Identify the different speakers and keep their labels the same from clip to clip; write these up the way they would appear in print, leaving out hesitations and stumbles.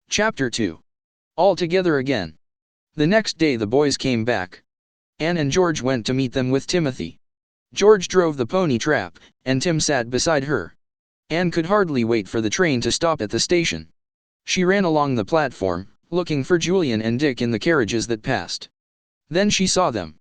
Speaker 1: Chapter 2. All together again. The next day the boys came back. Anne and George went to meet them with Timothy. George drove the pony trap, and Tim sat beside her. Anne could hardly wait for the train to stop at the station. She ran along the platform, looking for Julian and Dick in the carriages that passed. Then she saw them.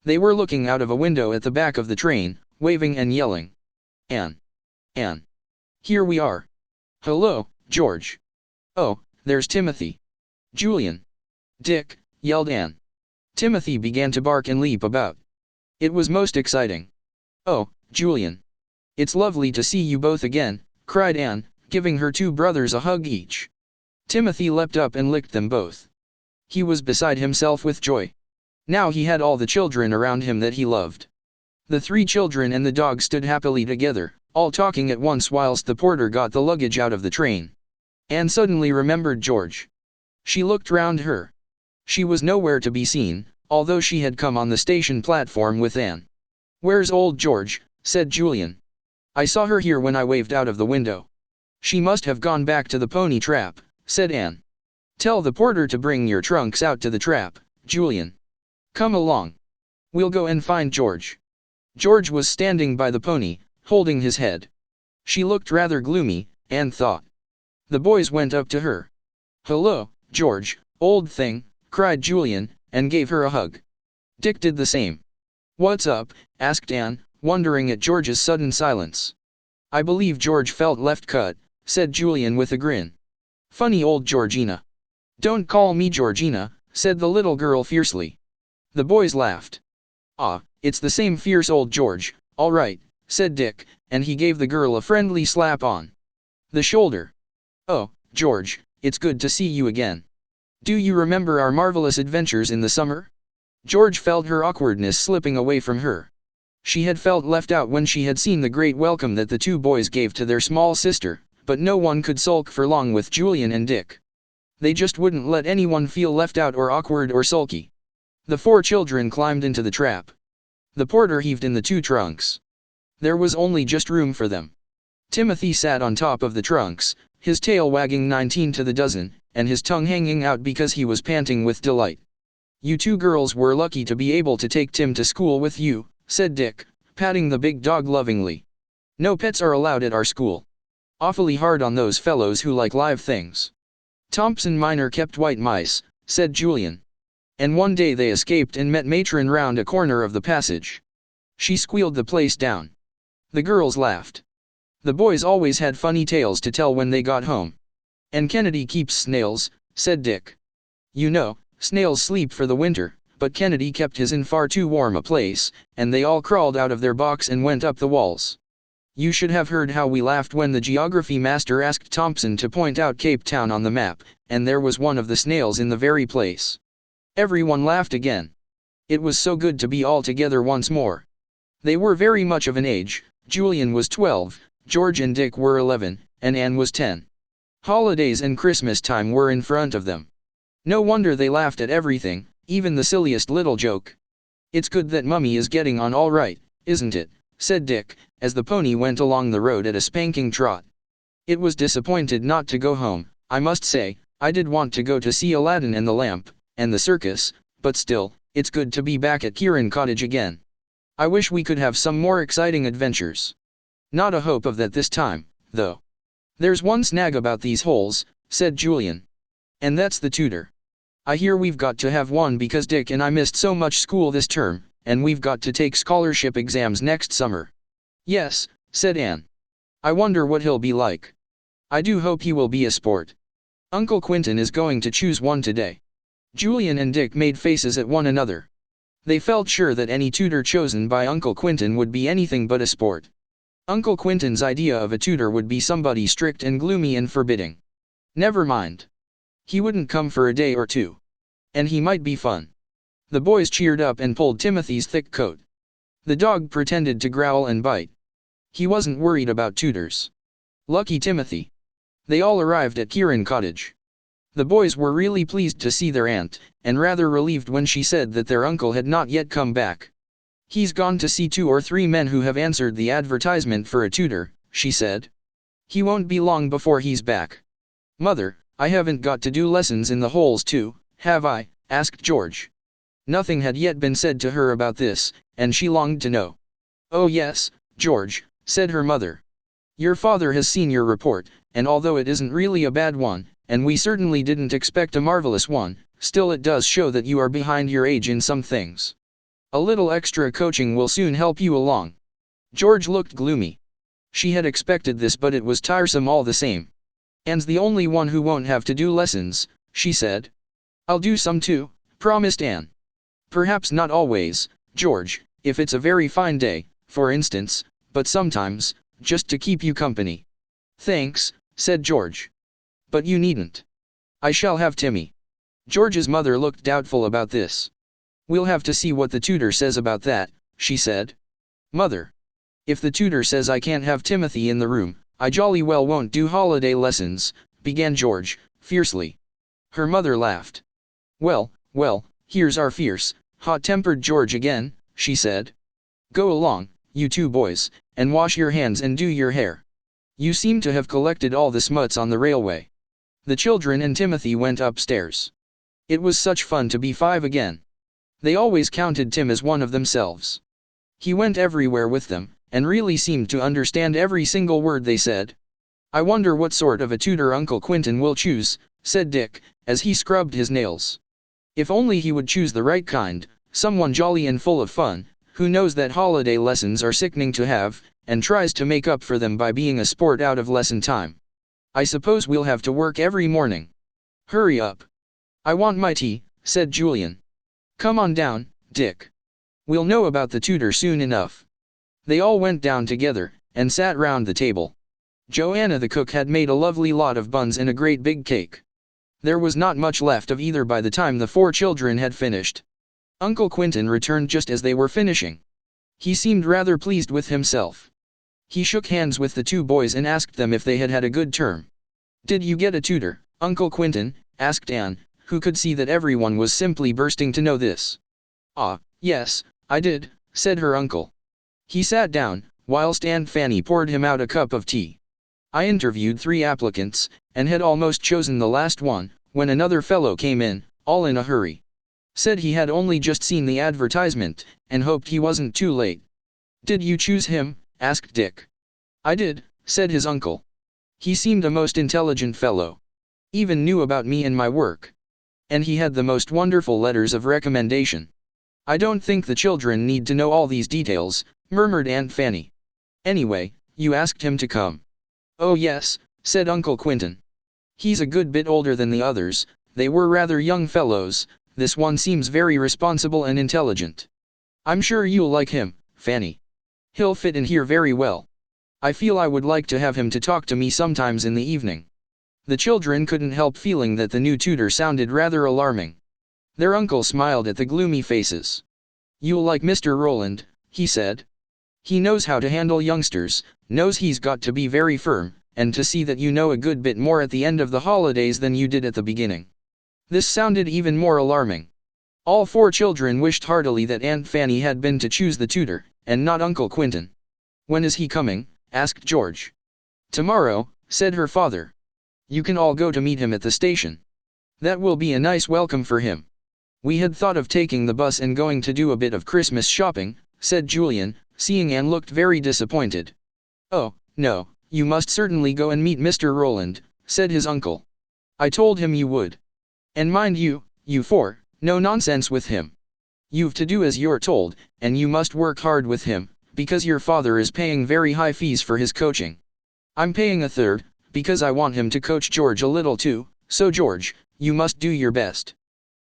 Speaker 1: They were looking out of a window at the back of the train, waving and yelling. Anne! Anne! Here we are! Hello, George! Oh, there's Timothy! Julian! Dick! Yelled Anne. Timothy began to bark and leap about. It was most exciting. Oh, Julian! It's lovely to see you both again, cried Anne, giving her two brothers a hug each. Timothy leapt up and licked them both. He was beside himself with joy. Now he had all the children around him that he loved. The three children and the dog stood happily together, all talking at once whilst the porter got the luggage out of the train. Anne suddenly remembered George. She looked round her. She was nowhere to be seen, although she had come on the station platform with Anne. "Where's old George?" said Julian. "I saw her here when I waved out of the window." "She must have gone back to the pony trap," said Anne. "Tell the porter to bring your trunks out to the trap, Julian. Come along. We'll go and find George." George was standing by the pony, holding his head. She looked rather gloomy, Anne thought. The boys went up to her. "Hello, George, old thing," cried Julian, and gave her a hug. Dick did the same. "What's up?" asked Anne, wondering at George's sudden silence. "I believe George felt left cut," said Julian with a grin. "Funny old Georgina." "Don't call me Georgina," said the little girl fiercely. The boys laughed. "Ah, it's the same fierce old George, all right," said Dick, and he gave the girl a friendly slap on the shoulder. "Oh, George, it's good to see you again. Do you remember our marvelous adventures in the summer?" George felt her awkwardness slipping away from her. She had felt left out when she had seen the great welcome that the two boys gave to their small sister, but no one could sulk for long with Julian and Dick. They just wouldn't let anyone feel left out or awkward or sulky. The four children climbed into the trap. The porter heaved in the two trunks. There was only just room for them. Timothy sat on top of the trunks, his tail wagging 19 to the dozen, and his tongue hanging out because he was panting with delight. "You two girls were lucky to be able to take Tim to school with you," said Dick, patting the big dog lovingly. "No pets are allowed at our school. Awfully hard on those fellows who like live things." "Thompson Minor kept white mice," said Julian. "And one day they escaped and met Matron round a corner of the passage. She squealed the place down." The girls laughed. The boys always had funny tales to tell when they got home. "And Kennedy keeps snails," said Dick. "You know, snails sleep for the winter, but Kennedy kept his in far too warm a place, and they all crawled out of their box and went up the walls. You should have heard how we laughed when the geography master asked Thompson to point out Cape Town on the map, and there was one of the snails in the very place." Everyone laughed again. It was so good to be all together once more. They were very much of an age. Julian was 12, George and Dick were 11, and Anne was 10. Holidays and Christmas time were in front of them. No wonder they laughed at everything, even the silliest little joke. "It's good that Mummy is getting on all right, isn't it?" said Dick, as the pony went along the road at a spanking trot. "It was disappointed not to go home, I must say. I did want to go to see Aladdin and the lamp, and the circus, but still, it's good to be back at Kirrin Cottage again. I wish we could have some more exciting adventures. Not a hope of that this time, though." "There's one snag about these holes," said Julian. "And that's the tutor. I hear we've got to have one because Dick and I missed so much school this term, and we've got to take scholarship exams next summer." "Yes," said Anne. "I wonder what he'll be like. I do hope he will be a sport. Uncle Quentin is going to choose one today." Julian and Dick made faces at one another. They felt sure that any tutor chosen by Uncle Quentin would be anything but a sport. Uncle Quentin's idea of a tutor would be somebody strict and gloomy and forbidding. Never mind. He wouldn't come for a day or two. And he might be fun. The boys cheered up and pulled Timothy's thick coat. The dog pretended to growl and bite. He wasn't worried about tutors. Lucky Timothy. They all arrived at Kirrin Cottage. The boys were really pleased to see their aunt, and rather relieved when she said that their uncle had not yet come back. "He's gone to see 2 or 3 men who have answered the advertisement for a tutor," she said. "He won't be long before he's back." "Mother," I haven't got to do lessons in the holes too, have I? Asked George. Nothing had yet been said to her about this, and she longed to know. Oh yes, George, said her mother. Your father has seen your report, and although it isn't really a bad one, and we certainly didn't expect a marvelous one, still it does show that you are behind your age in some things. A little extra coaching will soon help you along. George looked gloomy. She had expected this, but it was tiresome all the same. Anne's the only one who won't have to do lessons, she said. I'll do some too, promised Anne. Perhaps not always, George, if it's a very fine day, for instance, but sometimes, just to keep you company. Thanks, said George. But you needn't. I shall have Timmy. George's mother looked doubtful about this. We'll have to see what the tutor says about that, she said. Mother. If the tutor says I can't have Timothy in the room, I jolly well won't do holiday lessons, began George, fiercely. Her mother laughed. Well, here's our fierce, hot-tempered George again, she said. Go along, you two boys, and wash your hands and do your hair. You seem to have collected all the smuts on the railway. The children and Timothy went upstairs. It was such fun to be 5 again. They always counted Tim as one of themselves. He went everywhere with them, and really seemed to understand every single word they said. I wonder what sort of a tutor Uncle Quentin will choose, said Dick, as he scrubbed his nails. If only he would choose the right kind, someone jolly and full of fun, who knows that holiday lessons are sickening to have, and tries to make up for them by being a sport out of lesson time. I suppose we'll have to work every morning. Hurry up. I want my tea, said Julian. Come on down, Dick. We'll know about the tutor soon enough. They all went down together, and sat round the table. Joanna the cook had made a lovely lot of buns and a great big cake. There was not much left of either by the time the 4 children had finished. Uncle Quentin returned just as they were finishing. He seemed rather pleased with himself. He shook hands with the 2 boys and asked them if they had had a good term. Did you get a tutor, Uncle Quentin? Asked Anne, who could see that everyone was simply bursting to know this. Ah, yes, I did, said her uncle. He sat down, whilst Aunt Fanny poured him out a cup of tea. I interviewed 3 applicants, and had almost chosen the last one, when another fellow came in, all in a hurry. Said he had only just seen the advertisement, and hoped he wasn't too late. Did you choose him? Asked Dick. I did, said his uncle. He seemed a most intelligent fellow. Even knew about me and my work. And he had the most wonderful letters of recommendation. I don't think the children need to know all these details, murmured Aunt Fanny. Anyway, you asked him to come. Oh yes, said Uncle Quentin. He's a good bit older than the others, they were rather young fellows, this one seems very responsible and intelligent. I'm sure you'll like him, Fanny. He'll fit in here very well. I feel I would like to have him to talk to me sometimes in the evening. The children couldn't help feeling that the new tutor sounded rather alarming. Their uncle smiled at the gloomy faces. You'll like Mr. Roland, he said. He knows how to handle youngsters, knows he's got to be very firm, and to see that you know a good bit more at the end of the holidays than you did at the beginning. This sounded even more alarming. All 4 children wished heartily that Aunt Fanny had been to choose the tutor, and not Uncle Quentin. When is he coming? Asked George. Tomorrow, said her father. You can all go to meet him at the station. That will be a nice welcome for him. We had thought of taking the bus and going to do a bit of Christmas shopping, said Julian, seeing Anne looked very disappointed. Oh, no, you must certainly go and meet Mr. Roland, said his uncle. I told him you would. And mind you, you 4, no nonsense with him. You've to do as you're told, and you must work hard with him, because your father is paying very high fees for his coaching. I'm paying a third, because I want him to coach George a little too, so George, you must do your best.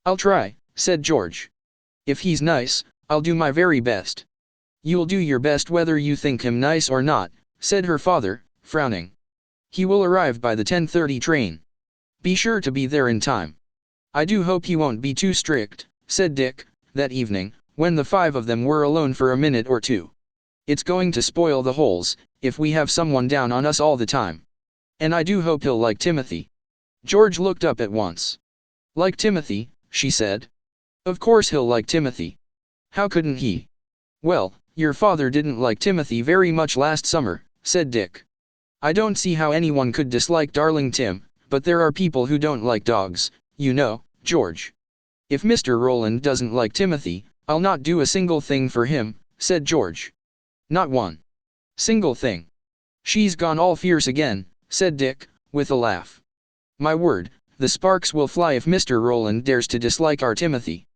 Speaker 1: I'll try, said George. If he's nice, I'll do my very best. You'll do your best whether you think him nice or not, said her father, frowning. He will arrive by the 10:30 train. Be sure to be there in time. I do hope he won't be too strict, said Dick, that evening, when the 5 of them were alone for a minute or two. It's going to spoil the holes, if we have someone down on us all the time. And I do hope he'll like Timothy. George looked up at once. Like Timothy, she said. Of course he'll like Timothy. How couldn't he? Well, your father didn't like Timothy very much last summer, said Dick. I don't see how anyone could dislike darling Tim, but there are people who don't like dogs, you know, George. If Mr. Roland doesn't like Timothy, I'll not do a single thing for him, said George. Not one single thing. She's gone all fierce again, said Dick, with a laugh. My word, the sparks will fly if Mr. Roland dares to dislike our Timothy.